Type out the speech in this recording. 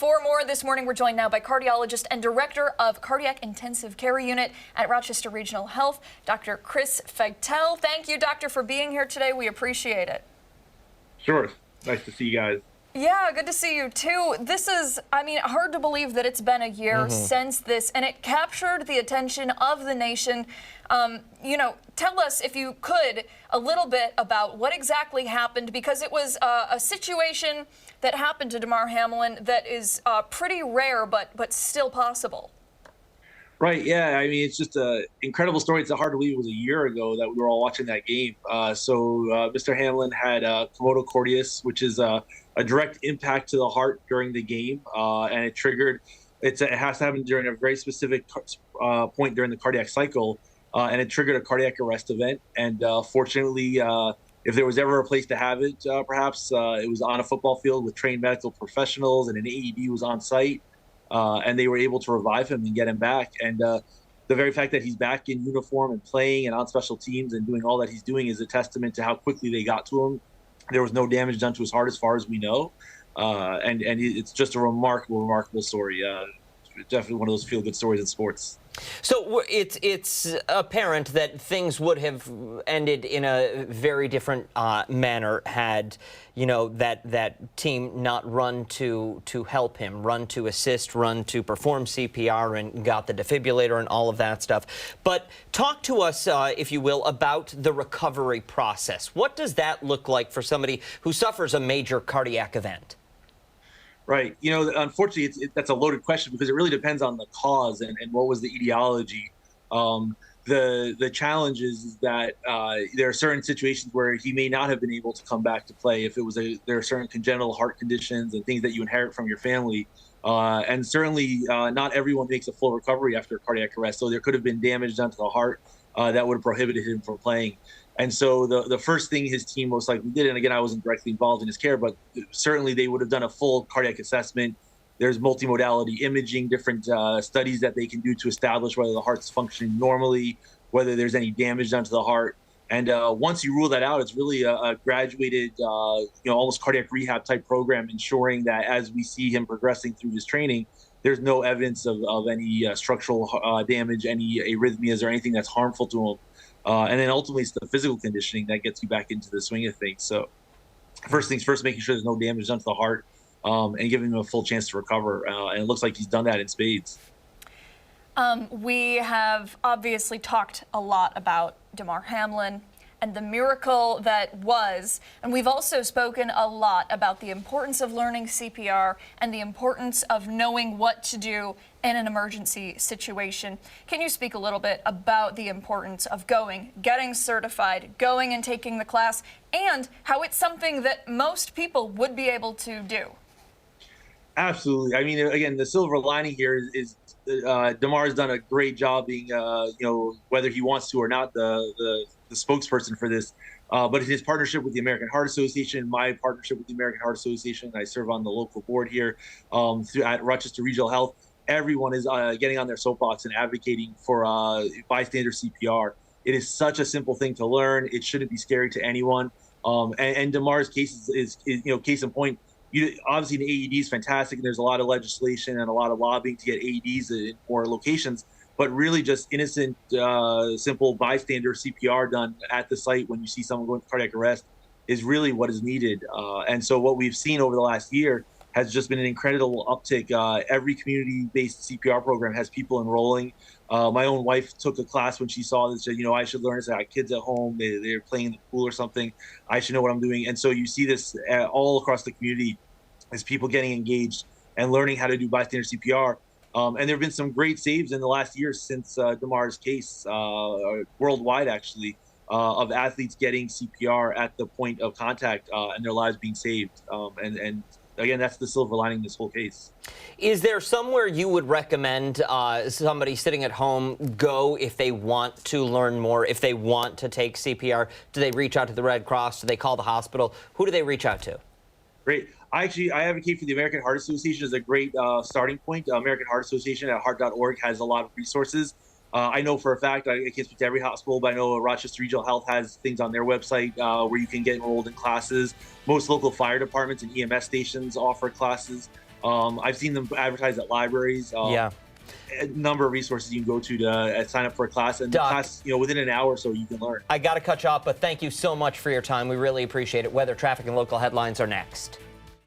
For more this morning, we're joined now by cardiologist and director of Cardiac Intensive Care Unit at Rochester Regional Health, Dr. Chris Feitell. Thank you, doctor, for being here today. We appreciate it. Sure. Nice to see you guys. Yeah, good to see you too. This is, hard to believe that it's been a year since this, and it captured the attention of the nation. Tell us, if you could, a little bit about what exactly happened, because it was a situation that happened to Damar Hamlin that is pretty rare, but still possible. Right. Yeah. It's just an incredible story. It's hard to believe it was a year ago that we were all watching that game. Mr. Hamlin had commotio cordis, which is a direct impact to the heart during the game, and it triggered. It has to happen during a very specific point during the cardiac cycle, and it triggered a cardiac arrest event. And fortunately, if there was ever a place to have it, perhaps it was on a football field with trained medical professionals, and an AED was on site. And they were able to revive him and get him back. And the very fact that he's back in uniform and playing and on special teams and doing all that he's doing is a testament to how quickly they got to him. There was no damage done to his heart as far as we know. And it's just a remarkable story. Definitely one of those feel-good stories in sports. So it's apparent that things would have ended in a very different manner had, that team not run to help him, run to assist, run to perform CPR and got the defibrillator and all of that stuff. But talk to us, if you will, about the recovery process. What does that look like for somebody who suffers a major cardiac event? Right. Unfortunately, that's a loaded question because it really depends on the cause and what was the etiology. The challenge is that there are certain situations where he may not have been able to come back to play if there are certain congenital heart conditions and things that you inherit from your family. And certainly not everyone makes a full recovery after a cardiac arrest. So there could have been damage done to the heart that would have prohibited him from playing. And so the first thing his team most likely did, and again, I wasn't directly involved in his care, but certainly they would have done a full cardiac assessment. There's multimodality imaging, different studies that they can do to establish whether the heart's functioning normally, whether there's any damage done to the heart. And once you rule that out, it's really a graduated, almost cardiac rehab type program, ensuring that as we see him progressing through his training, there's no evidence of any structural damage, any arrhythmias or anything that's harmful to him. And then ultimately, it's the physical conditioning that gets you back into the swing of things. So first things first, making sure there's no damage done to the heart and giving him a full chance to recover. And it looks like he's done that in spades. We have obviously talked a lot about Damar Hamlin and the miracle that was, and we've also spoken a lot about the importance of learning CPR and the importance of knowing what to do in an emergency situation. Can you speak a little bit about the importance of getting certified, going and taking the class, and how it's something that most people would be able to do? Absolutely. Again, the silver lining here is Damar's done a great job being, whether he wants to or not, the spokesperson for this. But his partnership with the American Heart Association, my partnership with the American Heart Association, I serve on the local board here at Rochester Regional Health. Everyone is getting on their soapbox and advocating for bystander CPR. It is such a simple thing to learn. It shouldn't be scary to anyone. And Damar's case is case in point. Obviously, an AED is fantastic, and there's a lot of legislation and a lot of lobbying to get AEDs in more locations. But really, just innocent, simple bystander CPR done at the site when you see someone going to cardiac arrest is really what is needed. And so what we've seen over the last year has just been an incredible uptick. Every community-based CPR program has people enrolling. My own wife took a class when she saw this. Said, I should learn this. I have kids at home. They're playing in the pool or something. I should know what I'm doing. And so you see this all across the community as people getting engaged and learning how to do bystander CPR. And there have been some great saves in the last year since Damar's case, worldwide actually, of athletes getting CPR at the point of contact and their lives being saved. And again, that's the silver lining in this whole case. Is there somewhere you would recommend somebody sitting at home go if they want to learn more, if they want to take CPR? Do they reach out to the Red Cross? Do they call the hospital? Who do they reach out to? Great. I advocate for the American Heart Association as a great starting point. American Heart Association at heart.org has a lot of resources. I know for a fact, I can't speak to every hospital, but I know Rochester Regional Health has things on their website where you can get enrolled in classes. Most local fire departments and EMS stations offer classes. I've seen them advertised at libraries. Yeah. A number of resources you can go to sign up for a class, and Doc, the class, within an hour or so you can learn. I got to cut you off, but thank you so much for your time. We really appreciate it. Weather, traffic, and local headlines are next.